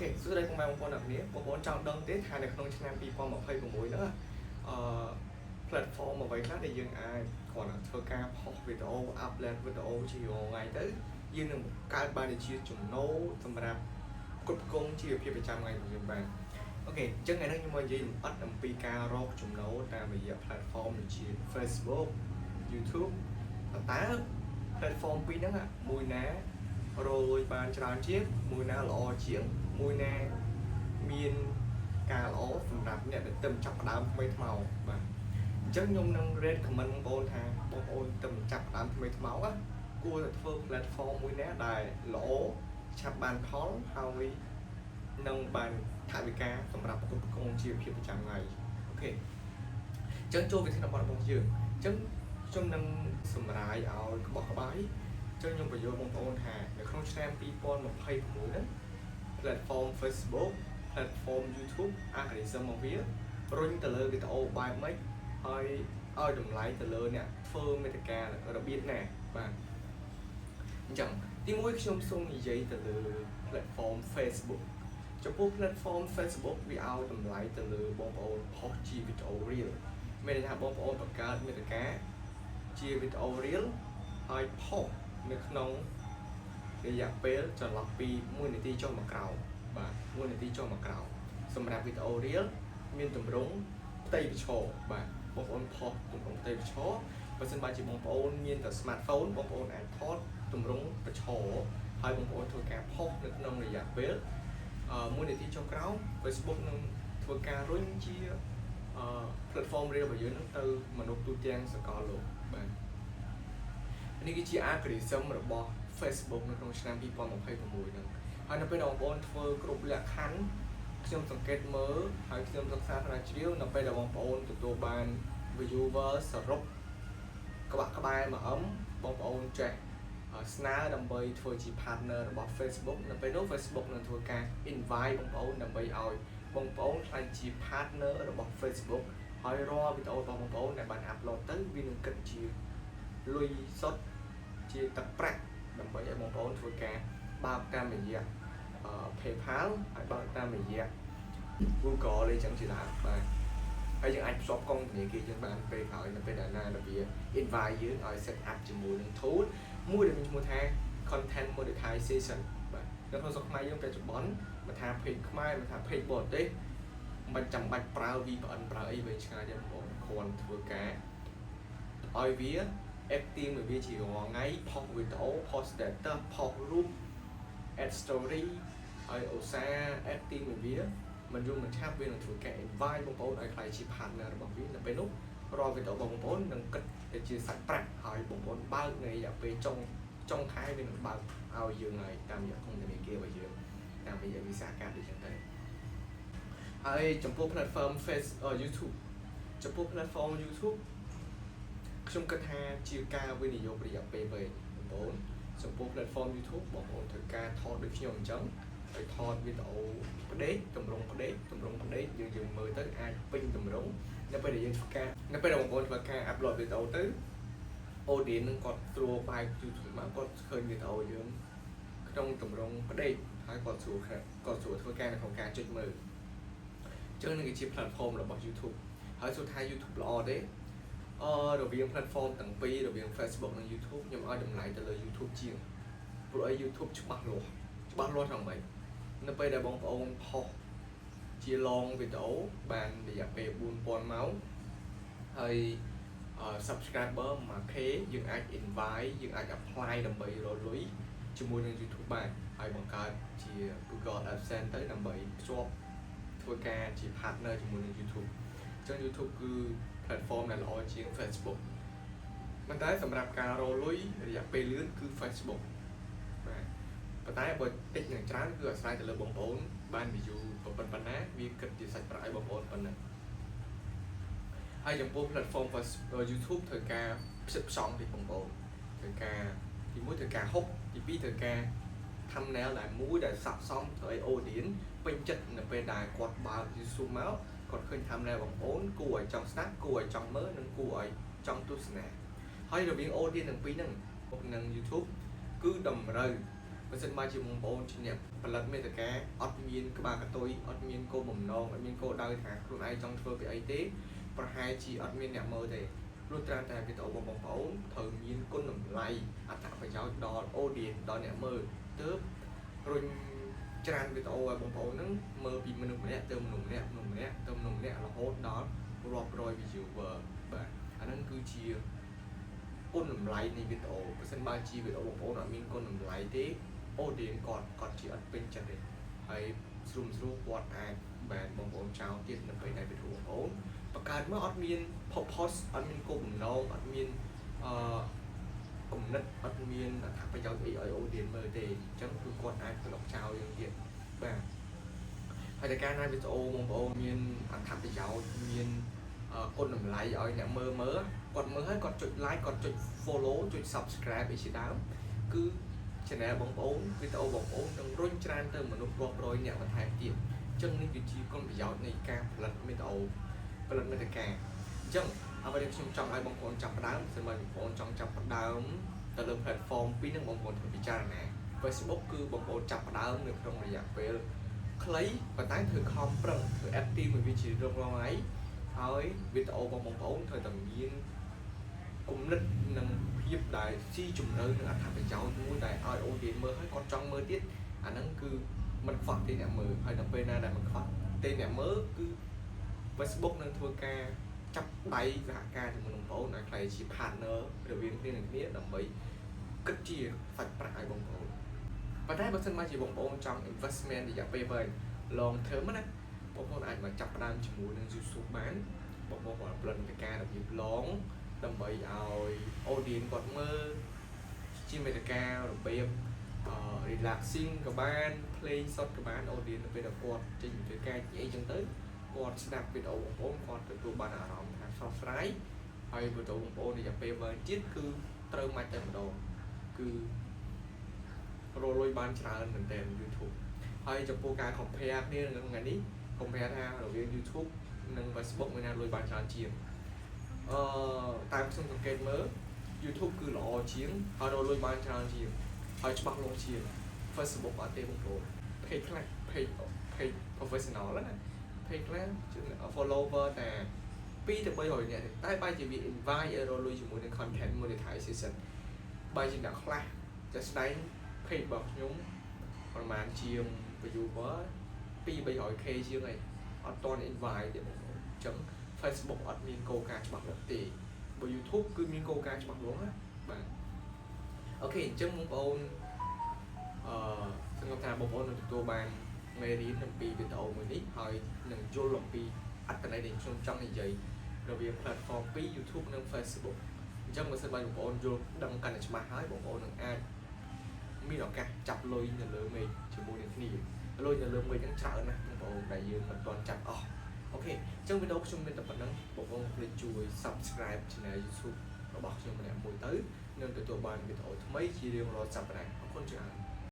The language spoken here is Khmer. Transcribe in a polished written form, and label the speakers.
Speaker 1: OK សួស្តីពុកម៉ែបងប្អូនអ្នកនាងបងប្អូនចង់ដឹងទេថានៅក្នុងឆ្នាំ2026នោះplatform អ្វីខ្លះដែលយើងអាចគ្រាន់តែធ្វើការផុសវីដេអូ upload វីដេអូជារាល់ថ្ងៃទៅយើងនឹងកើតបានជាចំណូលសម្រាប់គ្រប់គ្រងជីវភាពប្រចាំថ្ងៃរបស់យើងបាន OK អញ្ចឹងថ្ងៃនេះខ្ញុំមកនិយាយលម្អិតអំពីការរកចំណូលតាមរយៈ platform ដូចជា Facebook YouTube តើ platform ពីរហ្នឹងមួយណារលួយបានច្រើនជាងមួយណាល្អជាងមួយណាមានការល្អសម្រាប់អ្នកដែលទៅចាប់ផ្ដើមថ្មីថ្មោងបាទអញ្ចឹងខ្ញុំនឹង rate comment បងប្អូនថាបងប្អូនទៅចាប់ផ្ដើមថ្មីថ្មោងគួរតែធ្វើ platform មួយណាដែលល្អឆាប់បានផលហើយនឹងបានថវិកាសម្រាប់គ្រប់គ្រងជីវភាពប្រចាំថ្ងៃអូខេអញ្ចឹងចូលវិធានបទរបស់យើងអញ្ចឹងខ្ញុំនឹងសម្រាយឲ្យក្បោះក្បាយចឹងខ្ញុំបញ្យល់បងប្អូនថានៅក្នុងឆ្នាំ2026ហ្នឹង platform Facebook platform YouTube algorithm របស់វារុញទៅលើវីដេអូបែបម៉េចហើយឲ្យតម្លៃទៅលើអ្នកធ្វើមេតិការបៀបណាបាទអញ្ចឹងទីមួយខ្ញុំសូមនិយាយទៅលើ platform Facebook ចំពោះ platform Facebook វាឲ្យតម្លៃទៅលើបងប្អូនផុសជាវីដេអូ reel មានន័យថាបងប្អូនបង្កើតមេតិកាជាវីដេអូ reel ហើយផុសនៅក្នុងរយៈពេលចន្លោះពី1នាទីចុះមកក្រោមបាទ1នាទីចុះមកក្រោមសម្រាប់វីដេអូ reel មានទម្រង់ផ្ទៃប្រឈរបាទបងប្អូនផុសទម្រង់ផ្ទៃប្រឈរបើសិនបើជាបងប្អូនមានតែ smartphone បងប្អូនអាចថតទម្រង់ប្រឈរហើយបងប្អូនធ្វើការផុសនៅក្នុងរយៈពេល1នាទីចុងក្រោយ Facebook នឹងធ្វើការរុញជាplatform reel របស់យើងទៅមនុស្សទូទាំងសកលលោកបាទនេះគឺជា algorithm របស់ Facebook នៅក្នុងឆ្នាំ2026ហ្នឹងហើយនៅពេលដែលបងប្អូនធ្វើគ្រប់លក្ខខណ្ឌខ្ញុំសង្កេតមើលហើយខ្ញុំសិក្សាស្រាវជ្រាវនៅពេលដែលបងប្អូនទទួលបាន viewer សរុបក្បាក់ក្បែរ1M បងប្អូនចេះស្នើដើម្បីធ្វើជា partner របស់ Facebook នៅពេលនោះ Facebook នឹងធ្វើការ invite បងប្អូនដើម្បីឲ្យបងប្អូនក្លាយជា partner របស់ Facebook ហើយរាល់វីដេអូរបស់បងប្អូនដែលបាន upload ទៅវានឹងគិតជាលុយសុទ្ធជាទឹកប្រាក់ដើម្បីឲ្យបងប្អូនធ្វើការបើកតាមរយៈPayPal ហើយបើកតាមរយៈ Google អីចឹងជាដើមបាទហើយយើងអាចភ្ជាប់កុងធនាគារយើងបានពេលក្រោយនៅពេលដែលណាវា invite យើងឲ្យ set up ជាមួយនឹង tool មួយដែលមានឈ្មោះថា content monetization បាទនៅក្នុងស្រុកខ្មែរយើងបច្ចុប្បន្នមិនថា page ខ្មែរមិនថា page បរទេសមិនចាំបាច់ប្រើ VPN ប្រើអីវិញឆ្ងាយទេបងប្អូនគ្រាន់ធ្វើការឲ្យវា active មួយវាជារាល់ថ្ងៃផុសវីដេអូ post status ផុសរូប add story ហើយឧស្សាហ៍ active មួយវាមិនយូរមិនឆាប់វានឹងធ្វើការ invite បងប្អូនឲ្យខ្លាយជា partner របស់វានៅពេលនោះរាល់វីដេអូបងប្អូននឹងគិតទៅជាសាច់ប្រាក់ហើយបងប្អូនបើកនៅរយៈពេលចុងខែវានឹងបើកឲ្យយើងហើយតាមរយៈកុងធនាគាររបស់យើងតាមរយៈវិសាការដូចចឹងទៅហើយចំពោះ platform YouTube ចំពោះ platform YouTube ខ្ញុំគិតថាជាការវិនិយោគរយៈពេលវែងបងប្អូនចំពោះ platform YouTube បងប្អូនធ្វើការថតដូចខ្ញុំអញ្ចឹងហើយថតវីដេអូផ្ដេកតម្រង់ផ្ដេកយើងមើលទៅអាចពេញតម្រង់នៅពេលដែលយើងធ្វើការនៅពេលដែលបងប្អូនធ្វើការ upload វីដេអូទៅ audience នឹងគាត់ស្រួលបែប YouTube មកគាត់ឃើញវីដេអូយើងក្នុងតម្រង់ផ្ដេកហើយគាត់ស្រួលធ្វើការនៅក្នុងការចុចមើលអញ្ចឹងនេះគឺជា platform របស់ YouTube ហើយសួរថា YouTube ល្អទេរវាង platform ទាំងពីររវាង Facebook និង YouTube ខ្ញុំឲ្យតម្លៃទៅលើ YouTube ជាងព្រោះឲ្យ YouTube ច្បាស់លាស់យ៉ាងម៉េចនៅពេលដែលបងប្អូនផុសជា long វីដេអូបានរយៈពេល 4000 ម៉ោងហើយ subscriber 1k យើងអាច invite យើងអាច apply ដើម្បីរកលុយជាមួយនឹង YouTube បានហើយបង្កើតជា Google AdSense ទៅដើម្បីភ្ជាប់ធ្វើការជា partner ជាមួយនឹង YouTube អញ្ចឹង YouTube គឺ platform ដែលល្អជាង Facebook ប៉ុន្តែសម្រាប់ការរកលុយរយៈពេលលឿនគឺ Facebook បាទប៉ុន្តែបើតិចនឹងច្រើនគឺអាស្រ័យទៅលើបងប្អូនបាន view ប៉ុណ្ណាវាគិតជាសាច់ប្រាក់ឲ្យបងប្អូនប៉ុណ្ណឹងហើយចំពោះ platform YouTube ធ្វើការផ្សិតផ្សំពីបងប្អូនធ្វើការទី1ធ្វើការហុកទី2ធ្វើការ thumbnail ដែលមួយដែលស័ក្តិសមទៅឲ្យ audience ពេញចិត្តនៅពេលដែលគាត់បើក YouTube មកគាត់ឃើញ thumbnail បងប្អូនគួរឲ្យចង់ស្ដាប់គួរឲ្យចង់មើលនិងគួរឲ្យចង់ទស្សនាហើយរវាង audience ទាំងពីរហ្នឹងនឹង YouTube គឺតម្រូវ បើសិនមកជាបងប្អូនជាអ្នកផលិតមេតកាអត់មានក្បាលកតុយអត់មានគោលបំណងអត់មានគោលដៅថាខ្លួនឯងចង់ធ្វើពីអីទេប្រហែលជាអត់មានអ្នកមើលទេព្រោះច្រើនតែវីដេអូបងប្អូនត្រូវមានគុណតម្លៃអត្ថប្រយោជន៍ដល់ audience ដល់អ្នកមើលទើបរុញច្រើនវីដេអូឲ្យបងប្អូនហ្នឹងមើលពីមនុស្សម្នាក់ទៅមនុស្សម្នាក់មនុស្សម្នាក់ទៅមនុស្សម្នាក់រហូតដល់រាប់រយ viewer បាទអាហ្នឹងគឺជាគុណតម្លៃនៃវីដេអូបើសិនបើជាវីដេអូបងប្អូនអត់មានគុណតម្លៃទេ audience គាត់ជាអត់ពេញចិត្តទេហើយស្រួលគាត់អាចបានបងប្អូនចោលទៀតនៅពេលដែលវីដេអូបងប្អូនបង្កើតមកអត់មាន purpose អត់មានគោលបំណងអត់មានគំនិតអត់មានអត្ថប្រយោជន៍អីឲ្យ audience មើលទេអញ្ចឹងគឺគាត់អាចប្លុកចោលយើងទៀតបាទហើយតែការណាវីដេអូបងប្អូនមានអត្ថប្រយោជន៍មានគុណតម្លៃឲ្យអ្នកមើលគាត់មើលហើយគាត់ចុច like គាត់ចុច follow ចុច subscribe អីជាដើមគឺ channel បងប្អូនវីដេអូបងប្អូននឹងរុញច្រើនទៅមនុស្សរាប់រយអ្នកបន្ថែមទៀតអញ្ចឹងនេះគឺជាគុណប្រយោជន៍នៃការផលិតវីដេអូផលិតមាតិកាអញ្ចឹងអ្វីដែលខ្ញុំចង់ឲ្យបងប្អូនចាប់ផ្ដើមសម្រាប់បងប្អូនចង់ចាប់ផ្ដើមទៅលើ platform ពីរហ្នឹងបងប្អូនត្រូវពិចារណា Facebook គឺបងប្អូនចាប់ផ្ដើមនៅក្នុងរយៈពេលខ្លីប៉ុន្តែធ្វើខំប្រឹងធ្វើ active មួយវាជារៀងរាល់ថ្ងៃហើយវីដេអូបងប្អូនត្រូវតែមានគំនិតនិងភាពដែលស៊ីជម្រៅនឹងអត្ថប្រយោជន៍មួយដែលឲ្យ audience មើលហើយគាត់ចង់មើលទៀតអាហ្នឹងគឺមិនខ្វះទេអ្នកមើលហើយដល់ពេលណាដែលមិនខ្វះទេអ្នកមើលគឺ Facebook នឹងធ្វើការចាប់ដៃសហការជាមួយបងប្អូនឲ្យខ្លាយជា partner រវាងគ្នានឹងគ្នាដើម្បីគិតជាសាច់ប្រាក់ឲ្យបងប្អូនប៉ុន្តែបើសិនមកជាបងប្អូនចង់ investment រយៈពេលវែង long term ណាបងប្អូនអាចមកចាប់ផ្ដើមជាមួយនឹង YouTube បានបងប្អូនគាត់ផលិតមាតិការបៀប long ដើម្បីឲ្យ audience គាត់មើលជាមាតិការបៀបrelaxing ក៏បាន play shot ក៏បាន audience នៅពេលដែលគាត់ចេញពីការនិយាយអញ្ចឹងទៅគាត់ស្ដាប់វីដេអូបងប្អូនគាត់ទទួលបានអារម្មណ៍ថាស្រស់ស្រាយហើយវីដេអូបងប្អូនរយៈពេលវែងទៀតគឺត្រូវមកតែម្ដងគឺរលួយបានច្រើនមែនទែន YouTube ហើយចំពោះការ compare គ្នានៅថ្ងៃនេះ compare ថារវាង YouTube និង Facebook មួយណាលួយបានច្រើនជាងតាមខ្ញុំសង្កេតមើល YouTube គឺល្អជាងហើយរលួយបានច្រើនជាងហើយច្បាស់លាស់ជាង Facebook អត់ទេបងប្អូន page ខ្លះ page professional ណា page ខ្លះ follower តែ2ទៅ300នាក់ទេតែបែរជាវា invite ឲ្យរលួយជាមួយនឹង content monetization បែរជាអ្នកខ្លះจะស្ដែង page របស់ខ្ញុំប្រហែលជាង viewer 200-300k ជាងឯងអត់តន់ invite ទេបងប្អូនអញ្ចឹង Facebook អត់មានគោលការណ៍ច្បាស់លាស់ទេបើ YouTube គឺមានគោលការណ៍ច្បាស់លាស់ណាបាទអូខេអញ្ចឹងបងប្អូនសង្ឃឹមថាបងប្អូននឹងទទួលបានមេរៀនអំពីវីដេអូមួយនេះហើយនឹងយល់អំពីអត្ថន័យដែលខ្ញុំចង់និយាយរវាង platform ពីរ YouTube និង Facebook អញ្ចឹងបើសិនបើបងប្អូនយល់ដឹងកាន់តែច្បាស់ហើយបងប្អូននឹងអាចមានឱកាសចាប់លុយនៅលើមេឃជាមួយនឹងគ្នាលុយនៅលើមេឃហ្នឹងច្រើនណាស់បងប្អូនដែលយើងមិនទាន់ចាប់អស់អូខេអញ្ចឹងវីដេអូខ្ញុំមានតែប៉ុណ្្នឹងបងប្អូនភ្លេចជួយ subscribe channel YouTube របស់ខ្ញុំម្នាក់មួយទៅនឹងទទួលបានវីដេអូថ្មីជារៀងរាល់សប្តាហ៍អរគុណច្រើន